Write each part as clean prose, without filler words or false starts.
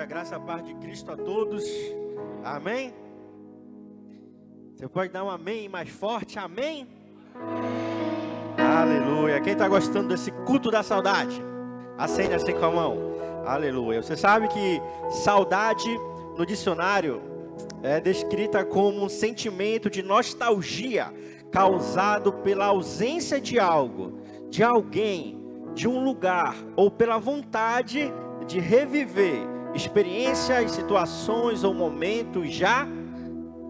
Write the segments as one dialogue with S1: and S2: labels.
S1: Aleluia, graça e paz de Cristo a todos, amém? Você pode dar um amém mais forte, amém? Aleluia, quem está gostando desse culto da saudade? Acende assim com a mão, aleluia. Você sabe que saudade no dicionário é descrita como um sentimento de nostalgia causado pela ausência de algo, de alguém, de um lugar ou pela vontade de reviver experiências, situações ou momentos já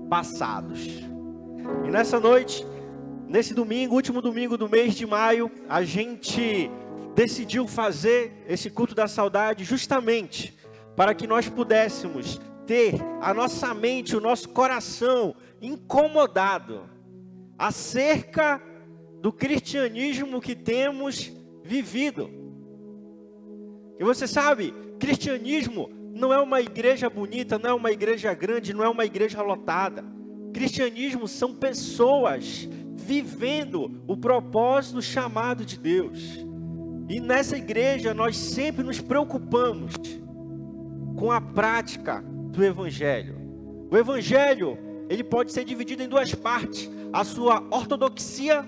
S1: passados. E nessa noite, nesse domingo, último domingo do mês de maio, a gente decidiu fazer esse culto da saudade justamente para que nós pudéssemos ter a nossa mente, o nosso coração incomodado acerca do cristianismo que temos vivido. E você sabe, cristianismo não é uma igreja bonita, não é uma igreja grande, não é uma igreja lotada. Cristianismo são pessoas vivendo o propósito chamado de Deus. E nessa igreja nós sempre nos preocupamos com a prática do Evangelho. O Evangelho, ele pode ser dividido em duas partes. A sua ortodoxia,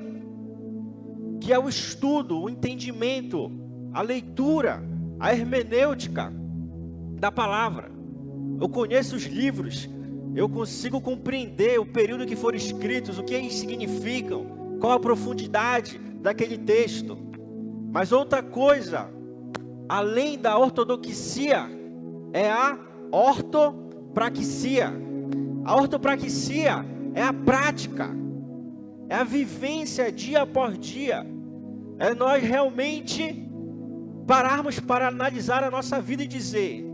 S1: que é o estudo, o entendimento, a leitura, a hermenêutica da palavra. Eu conheço os livros, eu consigo compreender o período que foram escritos, o que eles significam, qual a profundidade daquele texto. Mas outra coisa, além da ortodoxia, é a ortopraxia. A ortopraxia é a prática, é a vivência dia após dia, é nós realmente pararmos para analisar a nossa vida e dizer: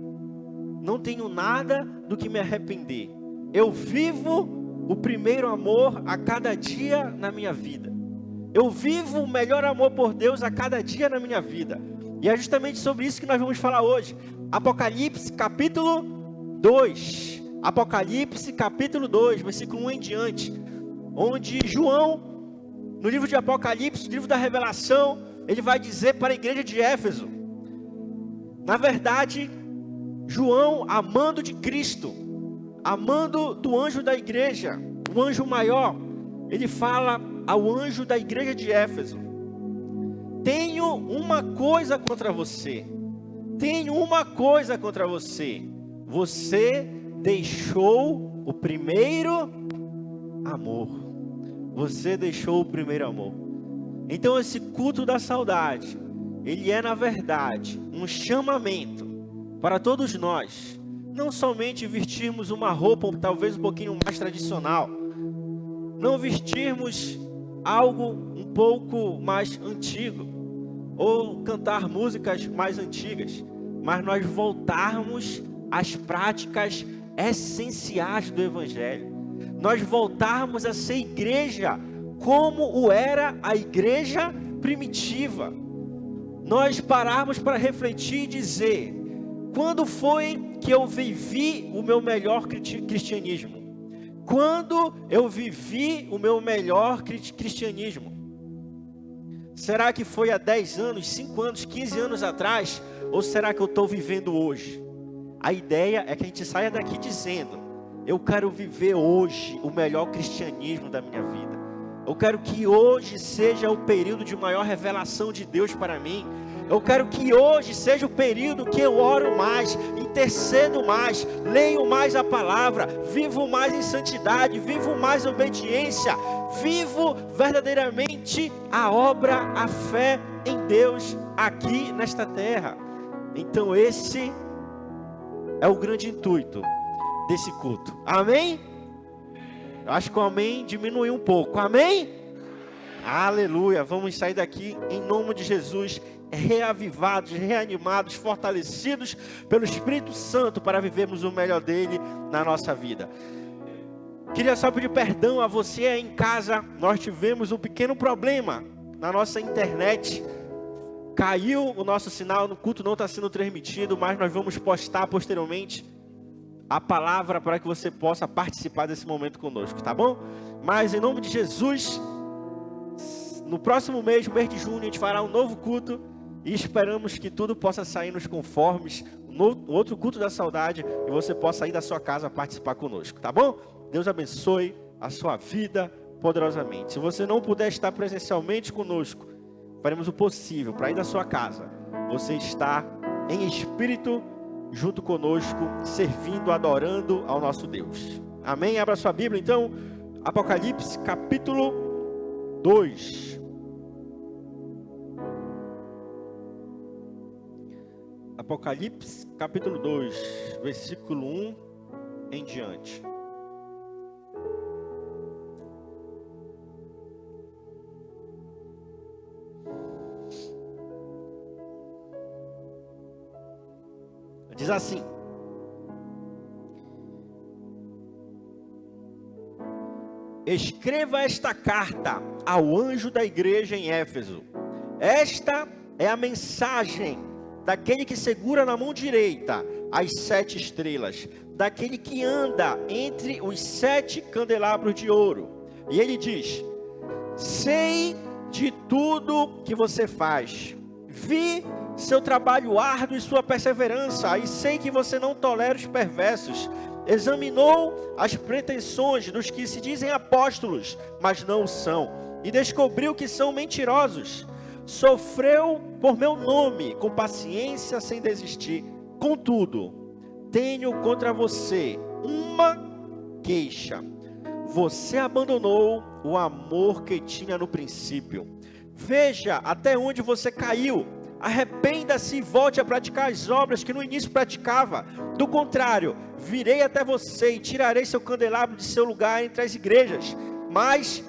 S1: não tenho nada do que me arrepender. Eu vivo o primeiro amor a cada dia na minha vida. Eu vivo o melhor amor por Deus a cada dia na minha vida. E é justamente sobre isso que nós vamos falar hoje. Apocalipse capítulo 2. Apocalipse capítulo 2, versículo 1 em diante. Onde João, no livro de Apocalipse, no livro da Revelação, ele vai dizer para a igreja de Éfeso. Na verdade, João, amando de Cristo, amando do anjo da igreja, o anjo maior, ele fala ao anjo da igreja de Éfeso: tenho uma coisa contra você. Tenho uma coisa contra você. Você deixou o primeiro amor. Você deixou o primeiro amor. Então esse culto da saudade, ele é na verdade um chamamento para todos nós, não somente vestirmos uma roupa talvez um pouquinho mais tradicional, não vestirmos algo um pouco mais antigo, ou cantar músicas mais antigas, mas nós voltarmos às práticas essenciais do Evangelho, nós voltarmos a ser igreja como o era a igreja primitiva. Nós pararmos para refletir e dizer: quando foi que eu vivi o meu melhor cristianismo? Quando eu vivi o meu melhor cristianismo? Será que foi há 10 anos, 5 anos, 15 anos atrás? Ou será que eu estou vivendo hoje? A ideia é que a gente saia daqui dizendo: eu quero viver hoje o melhor cristianismo da minha vida. Eu quero que hoje seja o período de maior revelação de Deus para mim. Eu quero que hoje seja o período que eu oro mais, intercedo mais, leio mais a palavra, vivo mais em santidade, vivo mais em obediência, vivo verdadeiramente a obra, a fé em Deus aqui nesta terra. Então esse é o grande intuito desse culto. Amém? Eu acho que o amém diminuiu um pouco. Amém? Aleluia. Vamos sair daqui em nome de Jesus, reavivados, reanimados, fortalecidos pelo Espírito Santo para vivermos o melhor dele na nossa vida. Queria só pedir perdão a você aí em casa. Nós tivemos um pequeno problema na nossa internet. Caiu o nosso sinal, no culto não está sendo transmitido, mas nós vamos postar posteriormente a palavra para que você possa participar desse momento conosco, tá bom? Mas em nome de Jesus, no próximo mês, no mês de junho, a gente fará um novo culto e esperamos que tudo possa sair nos conformes no outro culto da saudade e você possa ir da sua casa participar conosco, tá bom? Deus abençoe a sua vida poderosamente. Se você não puder estar presencialmente conosco, faremos o possível para ir da sua casa. Você está em espírito junto conosco, servindo, adorando ao nosso Deus. Amém? Abra sua Bíblia então, Apocalipse capítulo 2. Apocalipse capítulo 2, versículo 1 em diante. Diz assim: escreva esta carta ao anjo da igreja em Éfeso. Esta é a mensagem daquele que segura na mão direita as 7 estrelas, daquele que anda entre os 7 candelabros de ouro. E ele diz: sei de tudo que você faz, vi seu trabalho árduo e sua perseverança, e sei que você não tolera os perversos. Examinou as pretensões dos que se dizem apóstolos, mas não o são, e descobriu que são mentirosos. Sofreu por meu nome com paciência sem desistir. Contudo, tenho contra você uma queixa: você abandonou o amor que tinha no princípio. Veja até onde você caiu. Arrependa-se e volte a praticar as obras que no início praticava. Do contrário, virei até você e tirarei seu candelabro de seu lugar entre as igrejas. Mas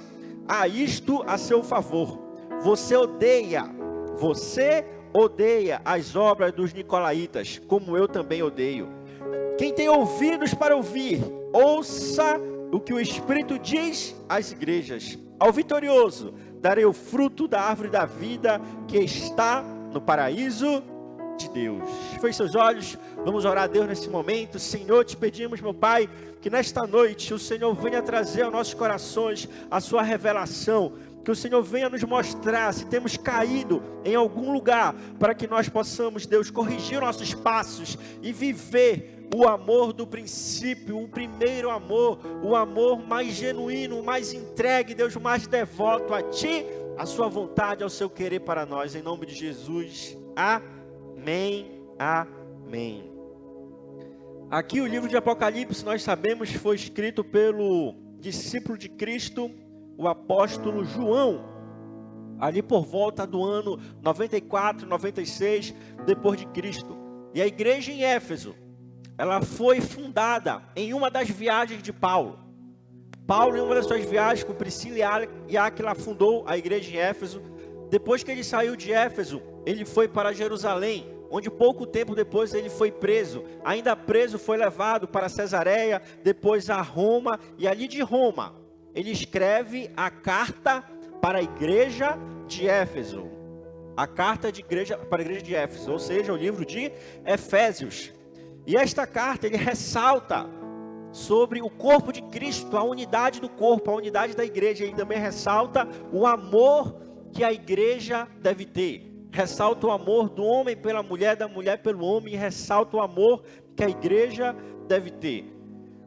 S1: há isto a seu favor: você odeia as obras dos nicolaítas, como eu também odeio. Quem tem ouvidos para ouvir, ouça o que o Espírito diz às igrejas. Ao vitorioso darei o fruto da árvore da vida que está no paraíso de Deus. Feche seus olhos, vamos orar a Deus nesse momento. Senhor, te pedimos, meu Pai, que nesta noite o Senhor venha trazer aos nossos corações a sua revelação, que o Senhor venha nos mostrar se temos caído em algum lugar, para que nós possamos, Deus, corrigir nossos passos e viver o amor do princípio, o primeiro amor, o amor mais genuíno, mais entregue, Deus, mais devoto a Ti, a sua vontade, ao seu querer para nós, em nome de Jesus, amém, amém. Aqui o livro de Apocalipse, nós sabemos, foi escrito pelo discípulo de Cristo, o apóstolo João, ali por volta do ano 94, 96, depois de Cristo. E a igreja em Éfeso, ela foi fundada em uma das viagens de Paulo. Paulo, em uma das suas viagens com Priscila e Áquila, fundou a igreja em Éfeso. Depois que ele saiu de Éfeso, ele foi para Jerusalém, onde pouco tempo depois ele foi preso. Ainda preso, foi levado para Cesareia, depois a Roma, e ali de Roma, ele escreve a carta para a igreja de Éfeso. A carta para a igreja de Éfeso, ou seja, o livro de Efésios. E esta carta, ele ressalta sobre o corpo de Cristo, a unidade do corpo, a unidade da igreja. Ele também ressalta o amor que a igreja deve ter. Ressalta o amor do homem pela mulher, da mulher pelo homem, e ressalta o amor que a igreja deve ter.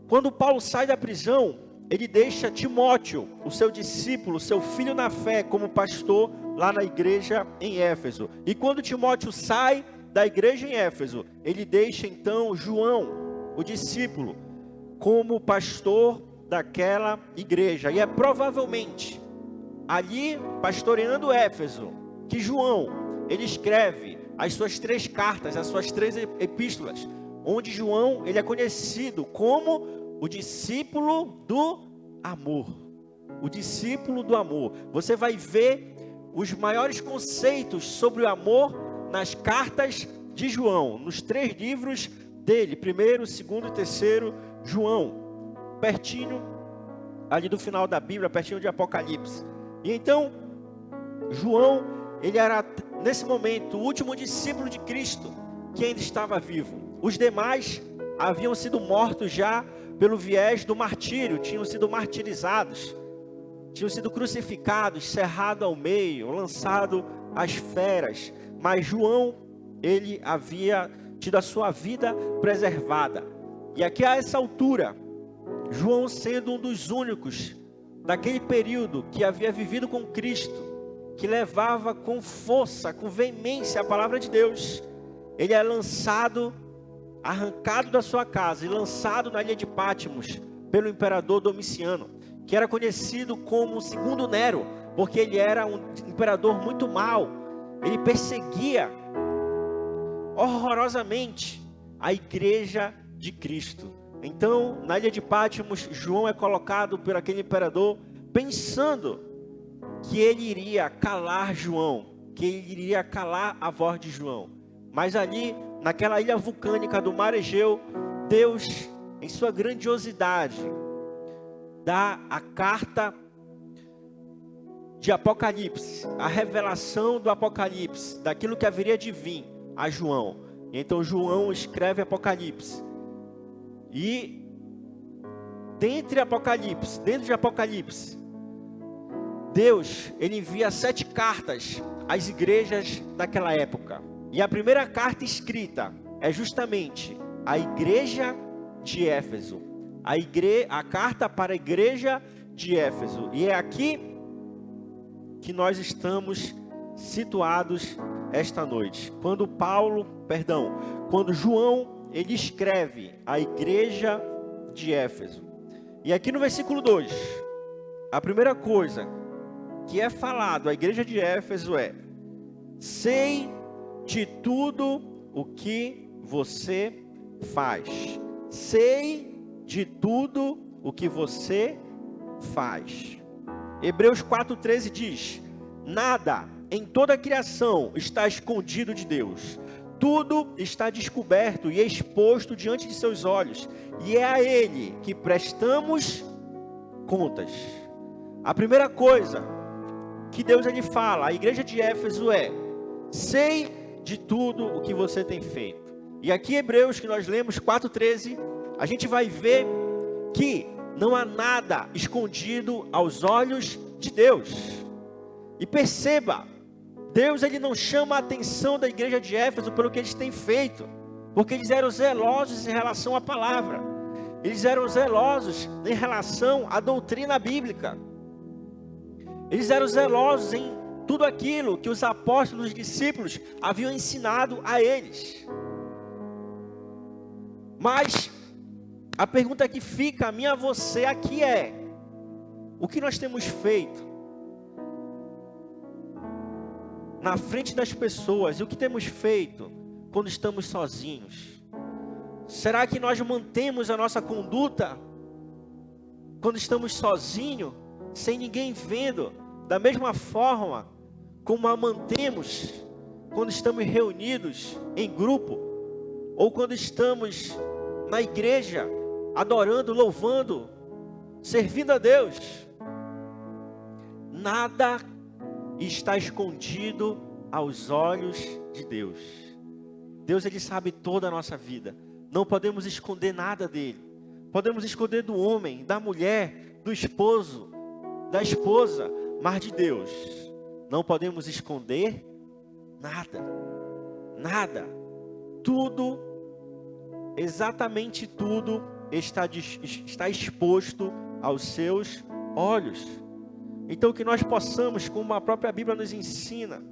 S1: Quando Paulo sai da prisão, ele deixa Timóteo, o seu discípulo, seu filho na fé, como pastor lá na igreja em Éfeso. E quando Timóteo sai da igreja em Éfeso, ele deixa então João, o discípulo, como pastor daquela igreja. E é provavelmente ali, pastoreando Éfeso, que João, ele escreve as suas 3 cartas, as suas 3 epístolas, onde João, ele é conhecido como o discípulo do amor. O discípulo do amor. Você vai ver os maiores conceitos sobre o amor nas cartas de João, nos 3 livros dele, 1º, 2º e 3º João, pertinho ali do final da Bíblia, pertinho de Apocalipse. E então, João, ele era nesse momento o último discípulo de Cristo que ainda estava vivo. Os demais haviam sido mortos já pelo viés do martírio, tinham sido martirizados, tinham sido crucificados, cerrados ao meio, lançados às feras. Mas João, ele havia tido a sua vida preservada. E aqui a essa altura, João sendo um dos únicos daquele período que havia vivido com Cristo, que levava com força, com veemência a palavra de Deus, ele é lançado, arrancado da sua casa e lançado na ilha de Patmos pelo imperador Domiciano, que era conhecido como Segundo Nero, porque ele era um imperador muito mau. Ele perseguia horrorosamente a igreja de Cristo. Então, na ilha de Patmos, João é colocado por aquele imperador, pensando que ele iria calar João, que ele iria calar a voz de João. Mas ali, naquela ilha vulcânica do Mar Egeu, Deus, em sua grandiosidade, dá a carta de Apocalipse, a revelação do Apocalipse, daquilo que haveria de vir a João. Então João escreve Apocalipse. E dentro de Apocalipse, Deus, ele envia 7 cartas às igrejas daquela época. E a primeira carta escrita é justamente a igreja de Éfeso. A carta para a igreja de Éfeso. E é aqui que nós estamos situados esta noite. Quando João, ele escreve a igreja de Éfeso. E aqui no versículo 2, a primeira coisa que é falado à igreja de Éfeso é: sei de tudo o que você faz. Sei de tudo o que você faz. Hebreus 4,13 diz: nada em toda a criação está escondido de Deus. Tudo está descoberto e exposto diante de seus olhos, e é a Ele que prestamos contas. A primeira coisa que Deus ele fala à igreja de Éfeso é: sei de tudo o que você tem feito. E aqui Hebreus, que nós lemos 4,13, a gente vai ver que não há nada escondido aos olhos de Deus. E perceba, Deus ele não chama a atenção da igreja de Éfeso pelo que eles têm feito, porque eles eram zelosos em relação à palavra. Eles eram zelosos em relação à doutrina bíblica. Eles eram zelosos em tudo aquilo que os apóstolos, os discípulos haviam ensinado a eles. Mas a pergunta que fica a mim e a você aqui é: o que nós temos feito na frente das pessoas? E o que temos feito quando estamos sozinhos? Será que nós mantemos a nossa conduta quando estamos sozinhos, sem ninguém vendo, da mesma forma como a mantemos quando estamos reunidos em grupo, ou quando estamos na igreja, adorando, louvando, servindo a Deus? Nada está escondido aos olhos de Deus. Deus ele sabe toda a nossa vida. Não podemos esconder nada dele. Podemos esconder do homem, da mulher, do esposo, da esposa, mas de Deus não podemos esconder nada. Nada. Tudo, exatamente tudo está exposto aos seus olhos. Então que nós possamos, como a própria Bíblia nos ensina,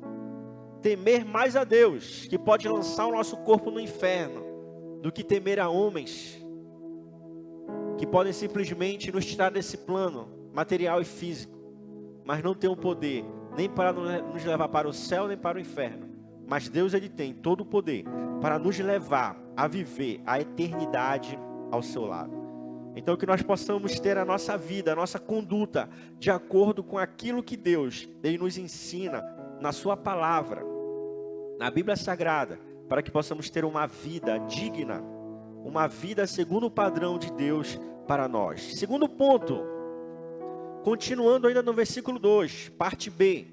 S1: temer mais a Deus, que pode lançar o nosso corpo no inferno, do que temer a homens, que podem simplesmente nos tirar desse plano material e físico, mas não tem o poder, nem para nos levar para o céu, nem para o inferno. Mas Deus ele tem todo o poder para nos levar a viver a eternidade ao seu lado. Então que nós possamos ter a nossa vida, a nossa conduta, de acordo com aquilo que Deus ele nos ensina na sua palavra, na Bíblia Sagrada, para que possamos ter uma vida digna, uma vida segundo o padrão de Deus para nós. Segundo ponto, continuando ainda no versículo 2, parte B,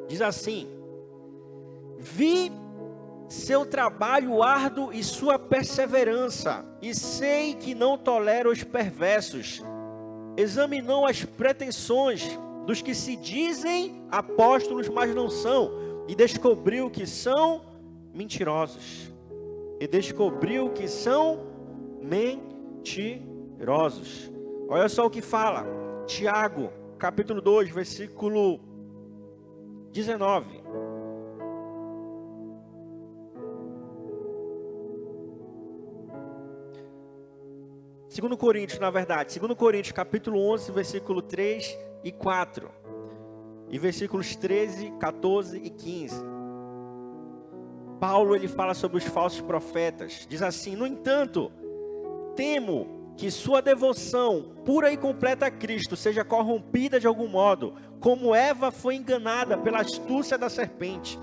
S1: diz assim: vi seu trabalho árduo e sua perseverança, e sei que não tolera os perversos. Examinou as pretensões dos que se dizem apóstolos, mas não são, e descobriu que são mentirosos. E descobriu que são mentirosos. Olha só o que fala Tiago, capítulo 2, versículo 19. Segundo Coríntios, na verdade, 2 Coríntios, capítulo 11, versículo 3 e 4. E versículos 13, 14 e 15. Paulo, ele fala sobre os falsos profetas. Diz assim: no entanto, temo que sua devoção pura e completa a Cristo seja corrompida de algum modo, como Eva foi enganada pela astúcia da serpente.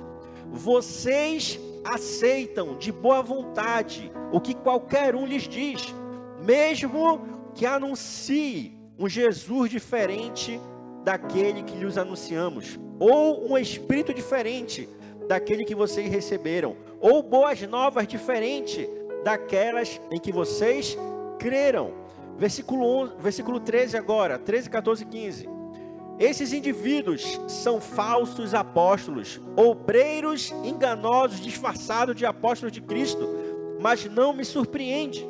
S1: Vocês aceitam de boa vontade o que qualquer um lhes diz, mesmo que anuncie um Jesus diferente daquele que lhes anunciamos, ou um espírito diferente daquele que vocês receberam, ou boas novas diferentes daquelas em que vocês creram. Versículo 13 agora, 13, 14 e 15. Esses indivíduos são falsos apóstolos, obreiros enganosos disfarçados de apóstolos de Cristo, mas não me surpreende.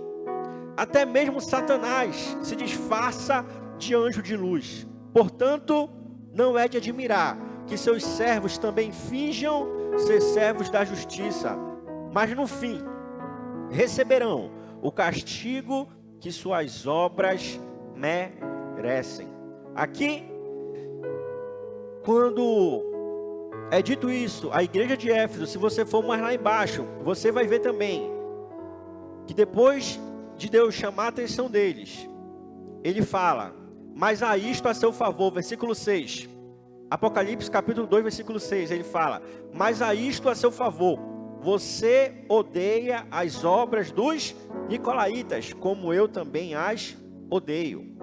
S1: Até mesmo Satanás se disfarça de anjo de luz. Portanto, não é de admirar que seus servos também finjam ser servos da justiça, mas no fim receberão o castigo que suas obras merecem. Aqui, quando é dito isso, a igreja de Éfeso, se você for mais lá embaixo, você vai ver também que depois de Deus chamar a atenção deles, ele fala: mas há isto a seu favor, versículo 6, Apocalipse capítulo 2, versículo 6, ele fala: mas há isto a seu favor, você odeia as obras dos nicolaítas, como eu também as odeio.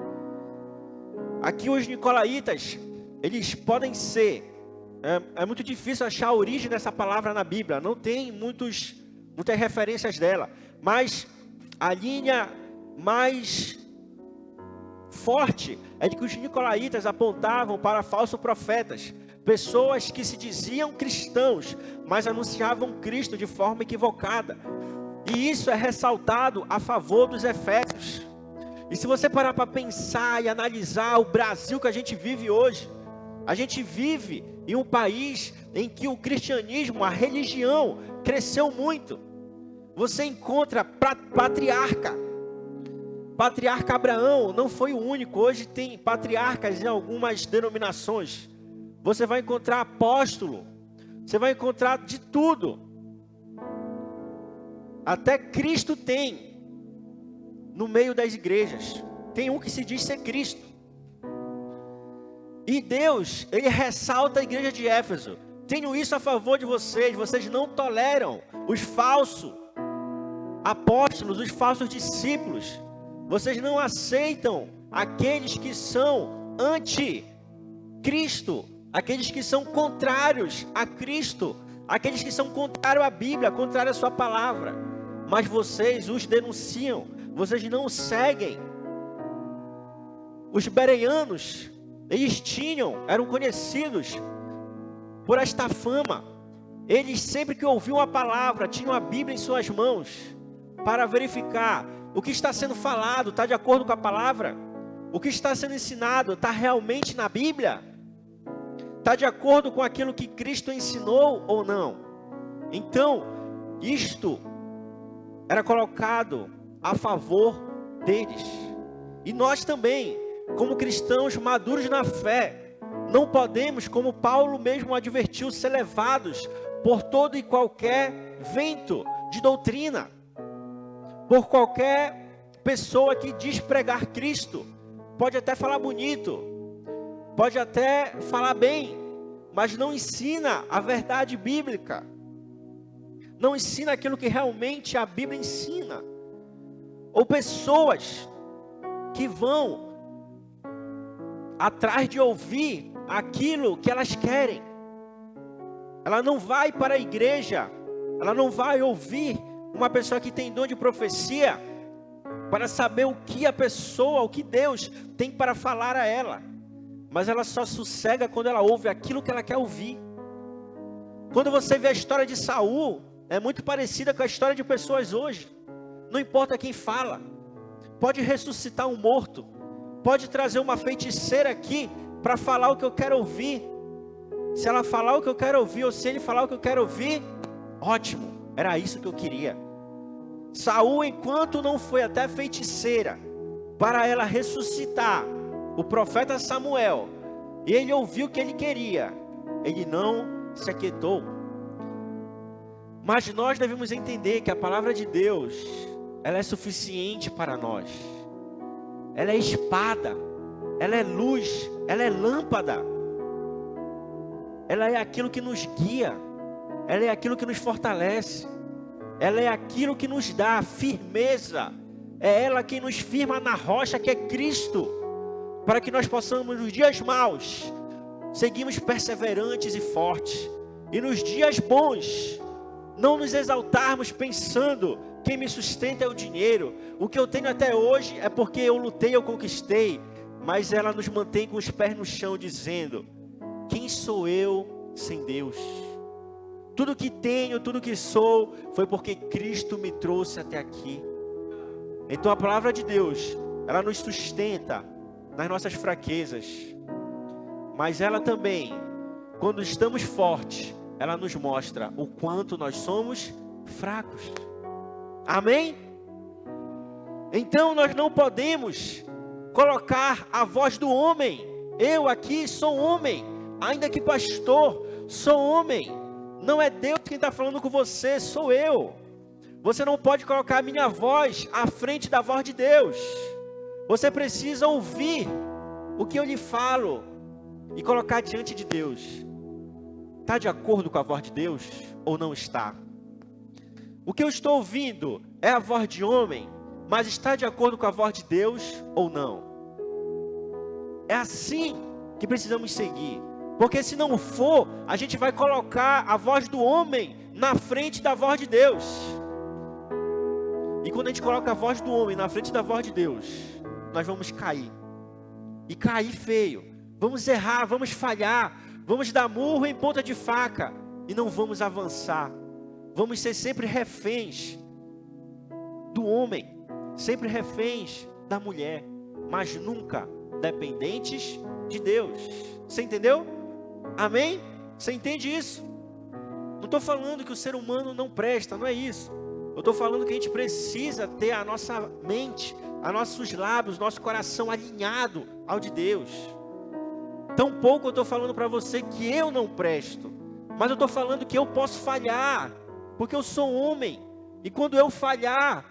S1: Aqui os nicolaítas, eles podem ser, é muito difícil achar a origem dessa palavra na Bíblia, não tem muitas referências dela, mas a linha mais forte é de que os nicolaítas apontavam para falsos profetas, pessoas que se diziam cristãos, mas anunciavam Cristo de forma equivocada. E isso é ressaltado a favor dos efésios. E se você parar para pensar e analisar o Brasil que a gente vive hoje, a gente vive em um país em que o cristianismo, a religião, cresceu muito. Você encontra patriarca Abraão, não foi o único, hoje tem patriarcas em algumas denominações. Você vai encontrar apóstolo, você vai encontrar de tudo. Até Cristo tem no meio das igrejas. Tem um que se diz ser Cristo. E Deus, ele ressalta a igreja de Éfeso: tenho isso a favor de vocês, vocês não toleram os falsos apóstolos, os falsos discípulos. Vocês não aceitam aqueles que são anti-Cristo, aqueles que são contrários a Cristo, aqueles que são contrários à Bíblia, contrários à sua palavra. Mas vocês os denunciam, vocês não seguem. Os bereanos, eles eram conhecidos por esta fama. Eles sempre que ouviam a palavra, tinham a Bíblia em suas mãos, para verificar o que está sendo falado, está de acordo com a palavra? O que está sendo ensinado, está realmente na Bíblia? Está de acordo com aquilo que Cristo ensinou ou não? Então, isto era colocado a favor deles. E nós também, como cristãos maduros na fé, não podemos, como Paulo mesmo advertiu, ser levados por todo e qualquer vento de doutrina, por qualquer pessoa que diz pregar Cristo. Pode até falar bonito, pode até falar bem, mas não ensina a verdade bíblica, não ensina aquilo que realmente a Bíblia ensina. Ou pessoas que vão atrás de ouvir aquilo que elas querem. Ela não vai para a igreja, ela não vai ouvir uma pessoa que tem dom de profecia para saber o que a pessoa, o que Deus tem para falar a ela, mas ela só sossega quando ela ouve aquilo que ela quer ouvir. Quando você vê a história de Saul, é muito parecida com a história de pessoas hoje. Não importa quem fala, pode ressuscitar um morto, pode trazer uma feiticeira aqui para falar o que eu quero ouvir. Se ela falar o que eu quero ouvir, ou se ele falar o que eu quero ouvir, ótimo, era isso que eu queria. Saul, enquanto não foi até a feiticeira para ela ressuscitar o profeta Samuel, e ele ouviu o que ele queria, ele não se aquietou. Mas nós devemos entender que a palavra de Deus, ela é suficiente para nós. Ela é espada, ela é luz, ela é lâmpada. Ela é aquilo que nos guia, ela é aquilo que nos fortalece, ela é aquilo que nos dá firmeza. É ela quem nos firma na rocha que é Cristo, para que nós possamos nos dias maus seguirmos perseverantes e fortes, e nos dias bons não nos exaltarmos pensando: quem me sustenta é o dinheiro, o que eu tenho até hoje é porque eu lutei, eu conquistei. Mas ela nos mantém com os pés no chão, dizendo: quem sou eu sem Deus? Tudo que tenho, tudo que sou, foi porque Cristo me trouxe até aqui. Então a palavra de Deus, ela nos sustenta nas nossas fraquezas, mas ela também, quando estamos fortes, ela nos mostra o quanto nós somos fracos. Amém? Então nós não podemos colocar a voz do homem. Eu aqui sou homem, ainda que pastor, sou homem. Não é Deus quem está falando com você, sou eu. Você não pode colocar a minha voz à frente da voz de Deus. Você precisa ouvir o que eu lhe falo e colocar diante de Deus. Está de acordo com a voz de Deus ou não está? O que eu estou ouvindo é a voz de homem, mas está de acordo com a voz de Deus ou não? É assim que precisamos seguir. Porque se não for, a gente vai colocar a voz do homem na frente da voz de Deus. E quando a gente coloca a voz do homem na frente da voz de Deus, nós vamos cair. E cair feio. Vamos errar, vamos falhar. Vamos dar murro em ponta de faca. E não vamos avançar. Vamos ser sempre reféns do homem. Sempre reféns da mulher. Mas nunca dependentes de Deus. Você entendeu? Amém? Você entende isso? Não estou falando que o ser humano não presta, não é isso. Eu estou falando que a gente precisa ter a nossa mente, a nossos lábios, nosso coração alinhado ao de Deus. Tampouco eu estou falando para você que eu não presto, mas eu estou falando que eu posso falhar, porque eu sou homem. E quando eu falhar,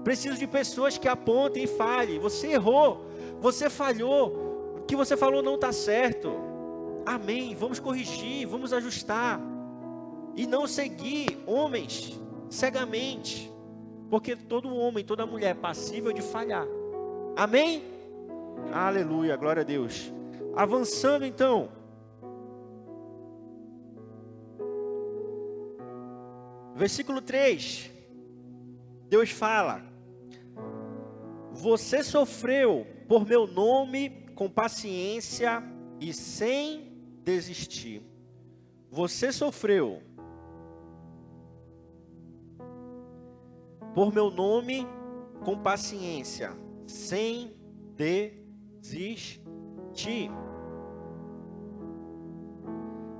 S1: preciso de pessoas que apontem e falem: você errou, você falhou, o que você falou não está certo. Amém, vamos corrigir, vamos ajustar. E não seguir homens cegamente, porque todo homem, toda mulher é passível de falhar. Amém? Aleluia, glória a Deus. Avançando então, versículo 3, Deus fala: você sofreu por meu nome com paciência e sem desistir. Você sofreu por meu nome com paciência, sem desistir.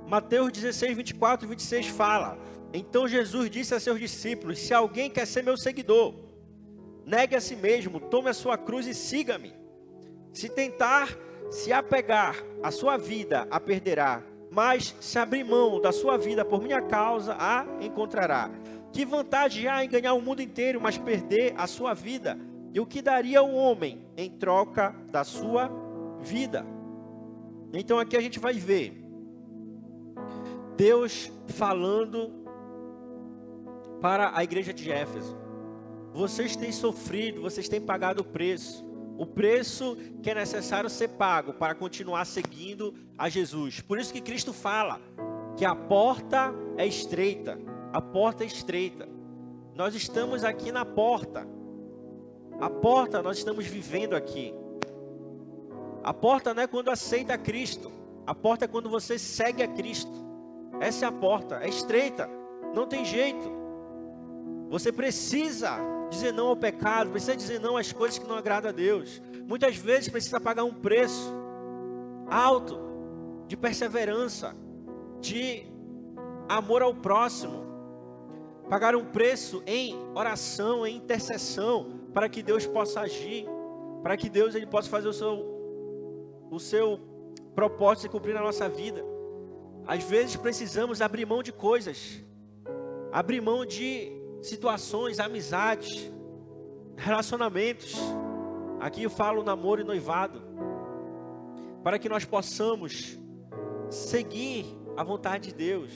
S1: Mateus 16, 24 e 26 fala: então Jesus disse a seus discípulos: se alguém quer ser meu seguidor, negue a si mesmo, tome a sua cruz e siga-me. Se tentar se apegar à sua vida, a perderá, mas se abrir mão da sua vida por minha causa, a encontrará. Que vantagem há em ganhar o mundo inteiro, mas perder a sua vida? E o que daria o homem em troca da sua vida? Então aqui a gente vai ver Deus falando para a igreja de Éfeso: vocês têm sofrido, vocês têm pagado o preço que é necessário ser pago para continuar seguindo a Jesus. Por isso que Cristo fala que a porta é estreita. A porta é estreita. Nós estamos aqui na porta. A porta nós estamos vivendo aqui. A porta não é quando aceita a Cristo. A porta é quando você segue a Cristo. Essa é a porta, é estreita. Não tem jeito. Você precisa dizer não ao pecado, precisa dizer não às coisas que não agradam a Deus. Muitas vezes precisa pagar um preço alto de perseverança, de amor ao próximo. Pagar um preço em oração, em intercessão, para que Deus possa agir, para que Deus ele possa fazer o seu propósito se cumprir na nossa vida. Às vezes precisamos abrir mão de coisas, abrir mão de situações, amizades, relacionamentos. Aqui eu falo namoro e noivado, para que nós possamos seguir a vontade de Deus.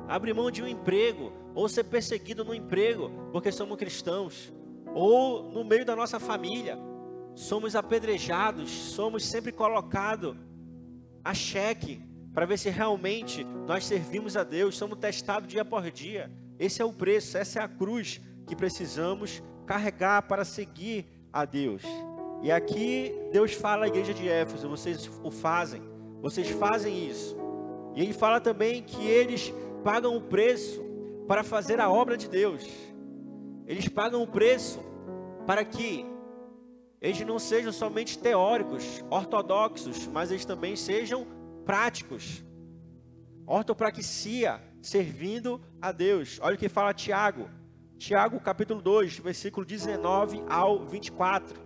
S1: Abrir mão de um emprego, ou ser perseguido no emprego, porque somos cristãos, ou no meio da nossa família, somos apedrejados, somos sempre colocados a xeque, para ver se realmente nós servimos a Deus, somos testados dia por dia. Esse é o preço, essa é a cruz que precisamos carregar para seguir a Deus. E aqui Deus fala à igreja de Éfeso, vocês fazem isso. E ele fala também que eles pagam o preço para fazer a obra de Deus. Eles pagam o preço para que eles não sejam somente teóricos, ortodoxos, mas eles também sejam práticos. Ortopraxia, servindo a Deus. Olha o que fala Tiago. Tiago capítulo 2, versículo 19 ao 24.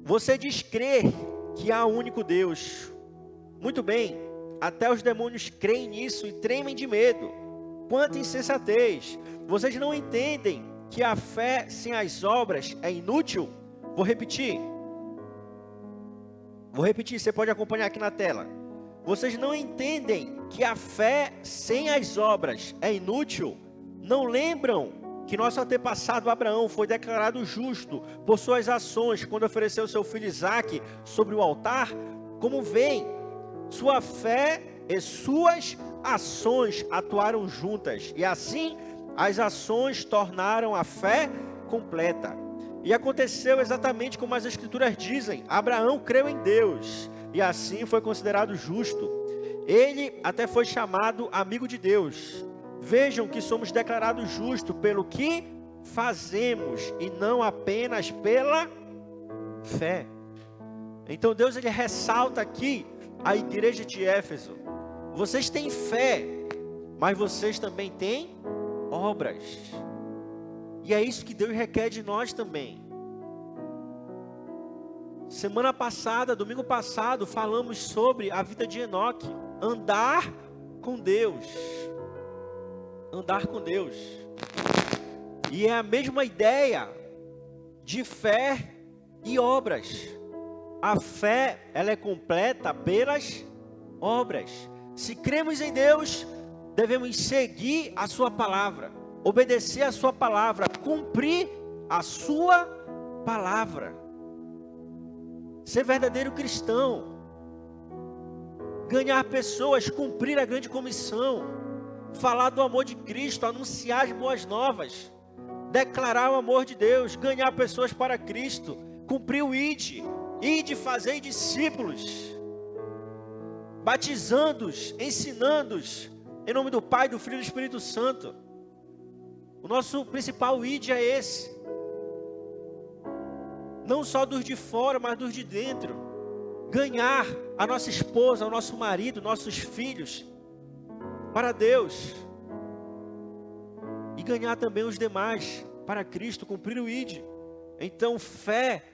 S1: Você diz crer que há um único Deus. Muito bem, até os demônios creem nisso e tremem de medo. Quanta insensatez! Vocês não entendem que a fé sem as obras é inútil? Vou repetir, você pode acompanhar aqui na tela. Vocês não entendem que a fé sem as obras é inútil? Não lembram que nosso antepassado Abraão foi declarado justo por suas ações quando ofereceu seu filho Isaque sobre o altar? Como veem, sua fé e suas ações atuaram juntas, e assim as ações tornaram a fé completa. E aconteceu exatamente como as Escrituras dizem: Abraão creu em Deus, e assim foi considerado justo. Ele até foi chamado amigo de Deus. Vejam que somos declarados justos pelo que fazemos, e não apenas pela fé. Então Deus ele ressalta aqui a igreja de Éfeso: vocês têm fé, mas vocês também têm obras. E é isso que Deus requer de nós também. Semana passada, domingo passado, falamos sobre a vida de Enoque. Andar com Deus. Andar com Deus. E é a mesma ideia de fé e obras. A fé, ela é completa pelas obras. Se cremos em Deus, devemos seguir a sua palavra, obedecer a sua palavra, cumprir a sua palavra. Ser verdadeiro cristão, ganhar pessoas, cumprir a grande comissão, falar do amor de Cristo, anunciar as boas novas, declarar o amor de Deus, ganhar pessoas para Cristo, cumprir o ide fazer discípulos, batizando-os, ensinando-os, em nome do Pai, do Filho e do Espírito Santo. O nosso principal ide é esse. Não só dos de fora, mas dos de dentro. Ganhar a nossa esposa, o nosso marido, nossos filhos para Deus. E ganhar também os demais para Cristo, cumprir o ide. Então fé,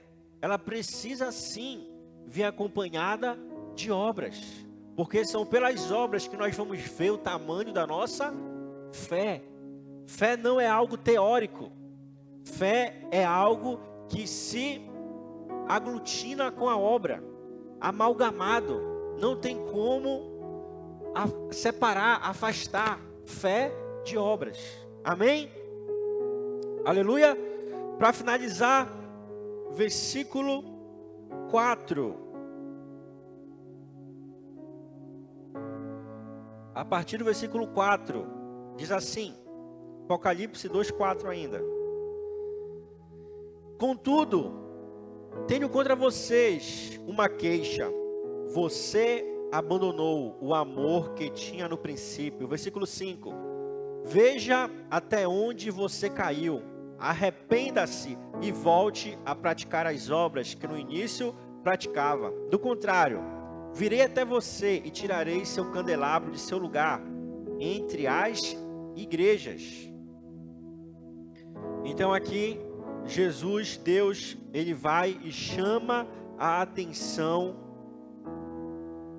S1: ela precisa sim vir acompanhada de obras. Porque são pelas obras que nós vamos ver o tamanho da nossa fé. Fé não é algo teórico. Fé é algo que se aglutina com a obra, amalgamado. Não tem como separar, afastar fé de obras. Amém? Aleluia. Para finalizar, versículo 4. A partir do versículo 4, diz assim, Apocalipse 2:4 ainda. Contudo, tenho contra vocês uma queixa. Você abandonou o amor que tinha no princípio. Versículo 5. Veja até onde você caiu. Arrependa-se e volte a praticar as obras que no início praticava. Do contrário, virei até você e tirarei seu candelabro de seu lugar entre as igrejas. Então aqui, Jesus, Deus, Ele vai e chama a atenção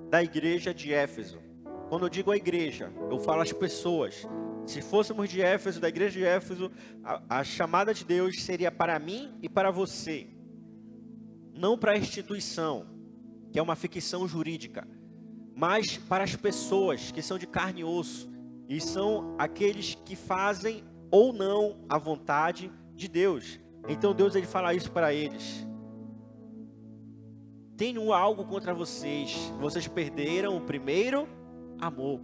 S1: da igreja de Éfeso. Quando eu digo a igreja, eu falo as pessoas. Se fôssemos de Éfeso, da igreja de Éfeso, a chamada de Deus seria para mim e para você. Não para a instituição, que é uma ficção jurídica, mas para as pessoas que são de carne e osso, e são aqueles que fazem ou não a vontade de Deus. Então Deus, Ele fala isso para eles: tenho algo contra vocês, vocês perderam o primeiro amor.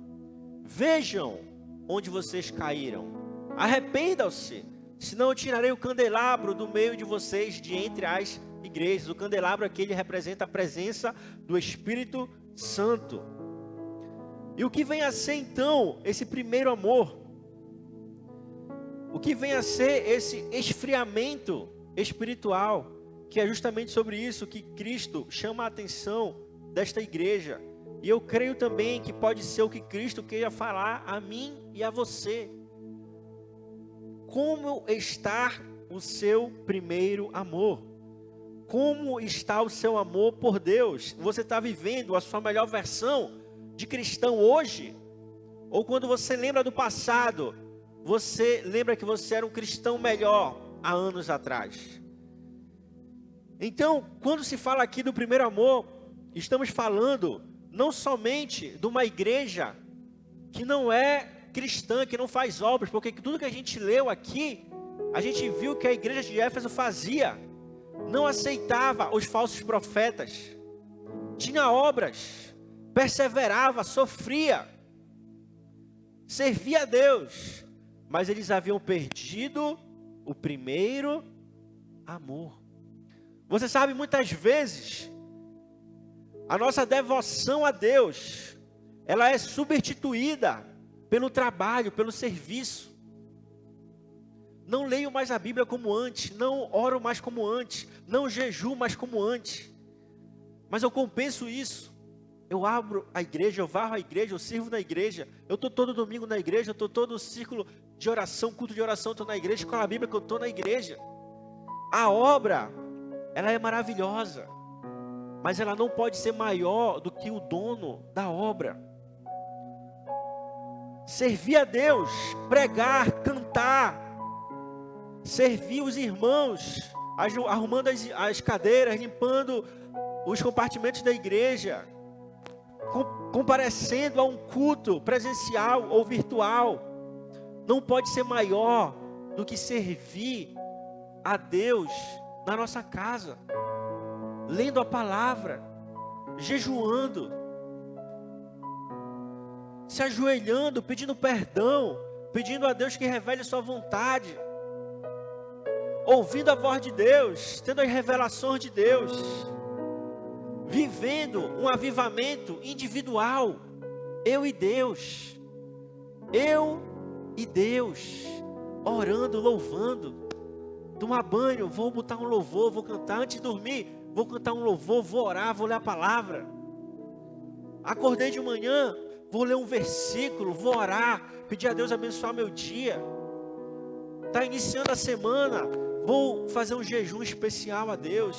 S1: Vejam onde vocês caíram, arrependam-se, senão eu tirarei o candelabro do meio de vocês, de entre as igrejas. O candelabro aqui, ele representa a presença do Espírito Santo. E o que vem a ser então esse primeiro amor? O que vem a ser esse esfriamento espiritual? Que é justamente sobre isso que Cristo chama a atenção desta igreja. E eu creio também que pode ser o que Cristo queira falar a mim e a você. Como está o seu primeiro amor? Como está o seu amor por Deus? Você está vivendo a sua melhor versão de cristão hoje? Ou quando você lembra do passado, você lembra que você era um cristão melhor há anos atrás? Então, quando se fala aqui do primeiro amor, estamos falando não somente de uma igreja que não é cristã, que não faz obras, porque tudo que a gente leu aqui, a gente viu que a igreja de Éfeso fazia, não aceitava os falsos profetas, tinha obras, perseverava, sofria, servia a Deus, mas eles haviam perdido o primeiro amor. Você sabe, muitas vezes, a nossa devoção a Deus, ela é substituída pelo trabalho, pelo serviço. Não leio mais a Bíblia como antes, não oro mais como antes, não jejuo mais como antes. Mas eu compenso isso. Eu abro a igreja, eu varro a igreja, eu sirvo na igreja. Eu estou todo domingo na igreja, eu estou todo círculo de oração, culto de oração, estou na igreja, com a Bíblia que eu estou na igreja. A obra, ela é maravilhosa, mas ela não pode ser maior do que o dono da obra. Servir a Deus, pregar, cantar, servir os irmãos, arrumando as cadeiras, limpando os compartimentos da igreja, comparecendo a um culto presencial ou virtual, não pode ser maior do que servir a Deus na nossa casa, lendo a palavra, jejuando, se ajoelhando, pedindo perdão, pedindo a Deus que revele sua vontade, ouvindo a voz de Deus, tendo as revelações de Deus, vivendo um avivamento individual, eu e Deus, orando, louvando. Tomar banho, vou botar um louvor, vou cantar antes de dormir, vou cantar um louvor, vou orar, vou ler a palavra. Acordei de manhã, vou ler um versículo, vou orar, pedir a Deus abençoar meu dia. Está iniciando a semana, vou fazer um jejum especial a Deus.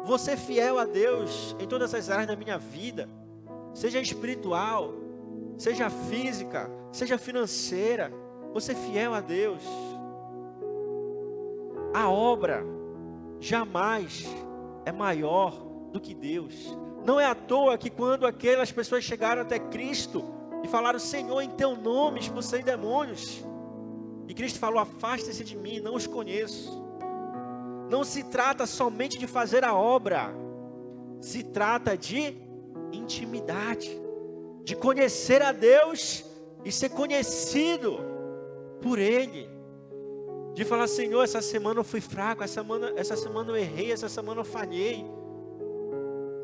S1: Vou ser fiel a Deus em todas as áreas da minha vida, seja espiritual, seja física, seja financeira. Vou ser fiel a Deus. A obra jamais é maior do que Deus. Não é à toa que quando aquelas pessoas chegaram até Cristo e falaram: Senhor, em teu nome expulsei demônios, e Cristo falou: afasta-se de mim, não os conheço. Não se trata somente de fazer a obra, se trata de intimidade, de conhecer a Deus e ser conhecido por Ele. De falar: Senhor, essa semana eu fui fraco, essa semana eu errei, essa semana eu falhei.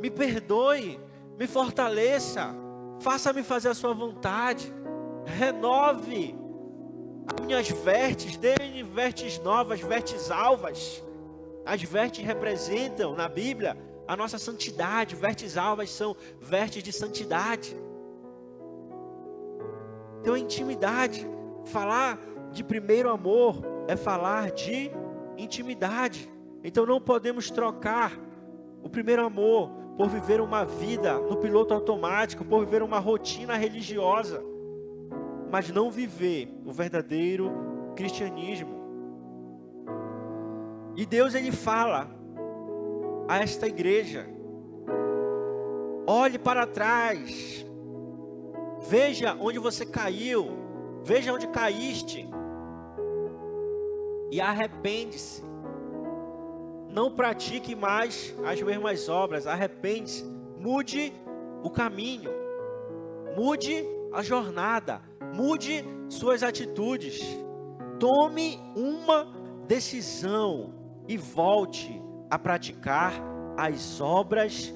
S1: Me perdoe, me fortaleça, faça-me fazer a sua vontade, renove as minhas vestes, dê-me vestes novas, vestes alvas. As vestes representam, na Bíblia, a nossa santidade. Vestes alvas são vestes de santidade. Então, a intimidade, falar de primeiro amor é falar de intimidade. Então, não podemos trocar o primeiro amor por viver uma vida no piloto automático, por viver uma rotina religiosa, mas não viver o verdadeiro cristianismo. E Deus, Ele fala a esta igreja: olhe para trás, veja onde você caiu, veja onde caíste, e arrepende-se. Não pratique mais as mesmas obras, arrepende-se, mude o caminho, mude a jornada, mude suas atitudes, tome uma decisão e volte a praticar as obras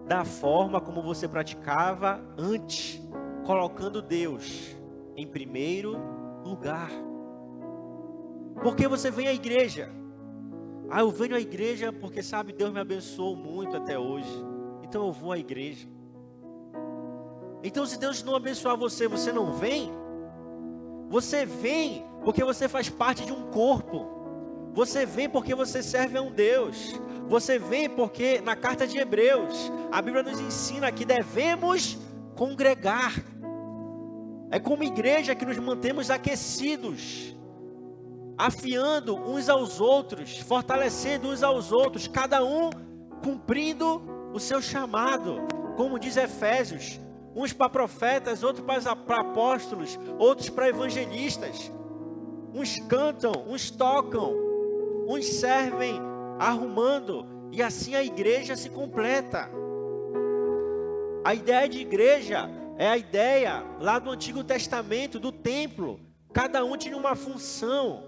S1: da forma como você praticava antes, colocando Deus em primeiro lugar. Por que você vem à igreja? Eu venho à igreja porque, sabe, Deus me abençoou muito até hoje, então eu vou à igreja. Então, se Deus não abençoar você, você não vem? Você vem porque você faz parte de um corpo. Você vem porque você serve a um Deus. Você vem porque na carta de Hebreus, a Bíblia nos ensina que devemos congregar. É como igreja que nos mantemos aquecidos, afiando uns aos outros, fortalecendo uns aos outros, cada um cumprindo o seu chamado. Como diz Efésios, uns para profetas, outros para apóstolos, outros para evangelistas. Uns cantam, uns tocam, uns servem arrumando, e assim a igreja se completa. A ideia de igreja é a ideia lá do Antigo Testamento, do templo. Cada um tinha uma função.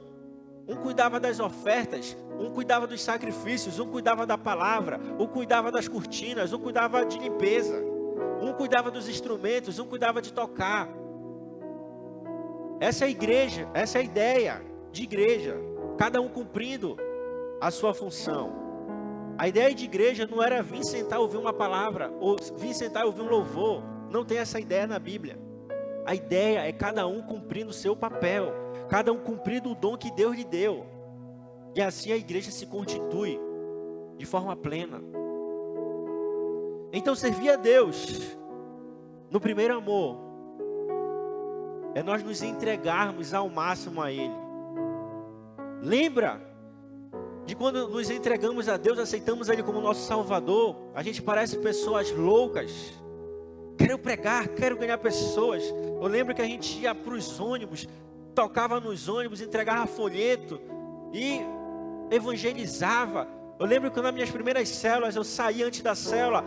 S1: Um cuidava das ofertas, um cuidava dos sacrifícios, um cuidava da palavra, um cuidava das cortinas, um cuidava de limpeza, um cuidava dos instrumentos, um cuidava de tocar. Essa é a igreja, essa é a ideia de igreja, cada um cumprindo a sua função. A ideia de igreja não era vir sentar e ouvir uma palavra, ou vir sentar e ouvir um louvor. Não tem essa ideia na Bíblia. A ideia é cada um cumprindo o seu papel, cada um cumprindo o dom que Deus lhe deu. E assim a igreja se constitui de forma plena. Então, servir a Deus no primeiro amor é nós nos entregarmos ao máximo a Ele. Lembra de quando nos entregamos a Deus, aceitamos Ele como nosso Salvador? A gente parece pessoas loucas. Quero pregar, quero ganhar pessoas. Eu lembro que a gente ia para os ônibus, tocava nos ônibus, entregava folheto e evangelizava. Eu lembro que nas minhas primeiras células, eu saía antes da célula,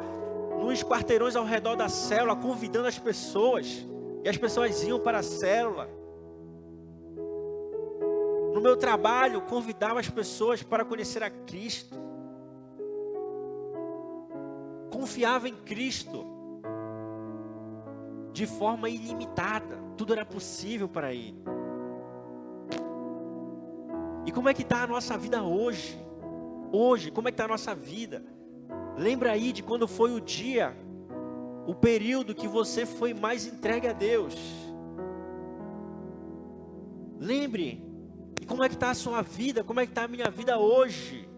S1: nos quarteirões ao redor da célula, convidando as pessoas. E as pessoas iam para a célula. No meu trabalho, convidava as pessoas para conhecer a Cristo. Confiava em Cristo de forma ilimitada. Tudo era possível para Ele. E como é que está a nossa vida hoje? Hoje, como é que está a nossa vida? Lembra aí de quando foi o dia, o período que você foi mais entregue a Deus. Lembre, e como é que está a sua vida? Como é que está a minha vida hoje?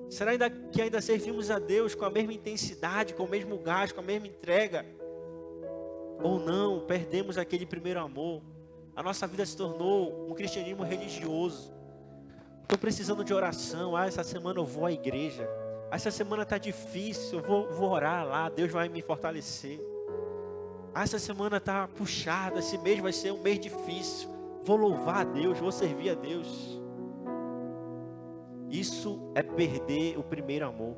S1: Será que ainda servimos a Deus com a mesma intensidade, com o mesmo gás, com a mesma entrega? Ou não, perdemos aquele primeiro amor? A nossa vida se tornou um cristianismo religioso. Estou precisando de oração. Essa semana eu vou à igreja. Essa semana está difícil, eu vou orar lá, Deus vai me fortalecer. Essa semana está puxada, esse mês vai ser um mês difícil. Vou louvar a Deus, vou servir a Deus. Isso é perder o primeiro amor.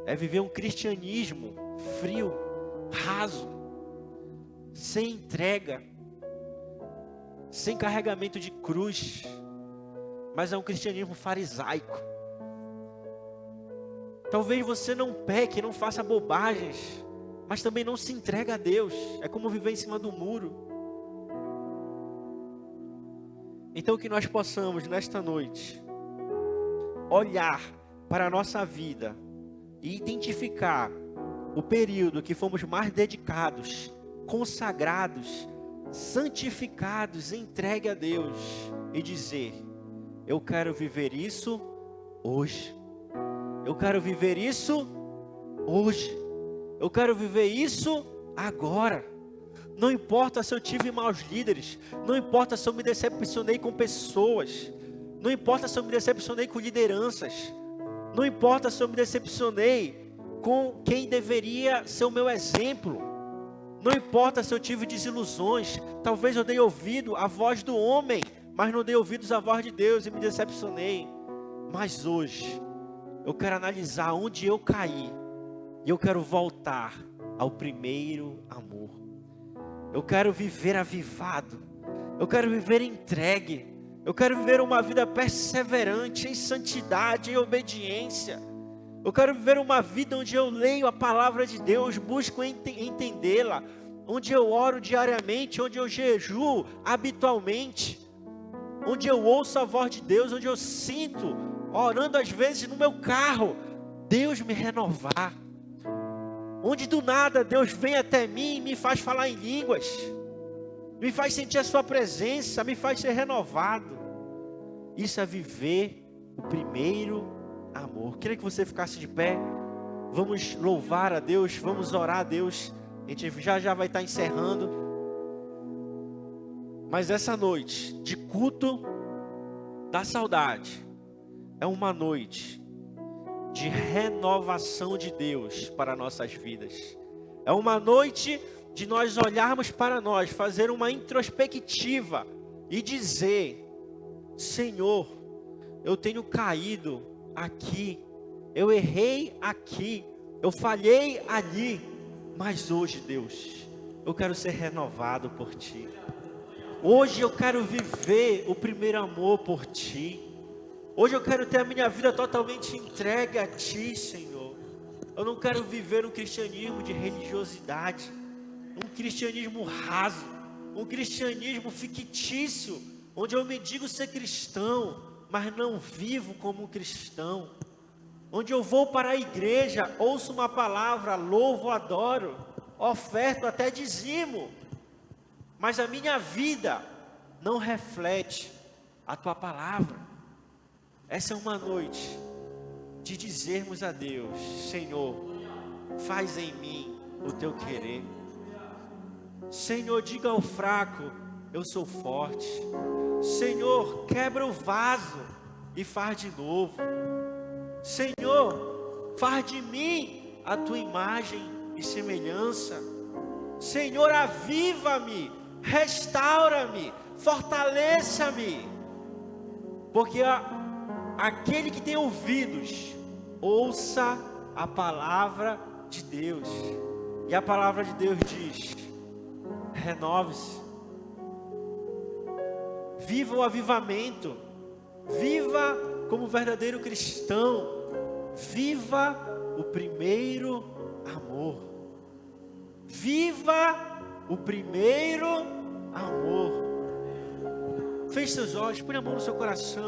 S1: É viver um cristianismo frio, raso, sem entrega, sem carregamento de cruz. Mas é um cristianismo farisaico. Talvez você não peque, não faça bobagens, mas também não se entrega a Deus. É como viver em cima do muro. Então que nós possamos nesta noite olhar para a nossa vida e identificar o período que fomos mais dedicados, consagrados, santificados, entregue a Deus e dizer: eu quero viver isso hoje. Eu quero viver isso hoje. Eu quero viver isso agora. Não importa se eu tive maus líderes, não importa se eu me decepcionei com pessoas, não importa se eu me decepcionei com lideranças, não importa se eu me decepcionei com quem deveria ser o meu exemplo, não importa se eu tive desilusões. Talvez eu dei ouvido à voz do homem, mas não dei ouvidos à voz de Deus e me decepcionei. Mas hoje eu quero analisar onde eu caí e eu quero voltar ao primeiro amor. Eu quero viver avivado, eu quero viver entregue, eu quero viver uma vida perseverante em santidade, em obediência. Eu quero viver uma vida onde eu leio a palavra de Deus, busco entendê-la, onde eu oro diariamente, onde eu jejuo habitualmente, onde eu ouço a voz de Deus, onde eu sinto, orando às vezes no meu carro, Deus me renovar. Onde do nada Deus vem até mim e me faz falar em línguas, me faz sentir a sua presença, me faz ser renovado. Isso é viver o primeiro amor. Queria que você ficasse de pé. Vamos louvar a Deus, vamos orar a Deus. A gente já vai estar encerrando. Mas essa noite de culto da saudade é uma noite de renovação de Deus para nossas vidas. É uma noite de nós olharmos para nós, fazer uma introspectiva e dizer: Senhor, eu tenho caído aqui, eu errei aqui, eu falhei ali, mas hoje, Deus, eu quero ser renovado por Ti. Hoje eu quero viver o primeiro amor por Ti. Hoje eu quero ter a minha vida totalmente entregue a Ti, Senhor. Eu não quero viver um cristianismo de religiosidade, um cristianismo raso, um cristianismo fictício, onde eu me digo ser cristão, mas não vivo como um cristão. Onde eu vou para a igreja, ouço uma palavra, louvo, adoro, oferto, até dizimo, mas a minha vida não reflete a Tua palavra. Essa é uma noite de dizermos a Deus: Senhor, faz em mim o Teu querer. Senhor, diga ao fraco: eu sou forte. Senhor, quebra o vaso e faz de novo. Senhor, faz de mim a Tua imagem e semelhança. Senhor, aviva-me, restaura-me, fortaleça-me. Porque aquele que tem ouvidos, ouça a palavra de Deus. E a palavra de Deus diz: renove-se. Viva o avivamento. Viva como verdadeiro cristão. Viva o primeiro amor. Viva o primeiro amor. Feche seus olhos, põe a mão no seu coração.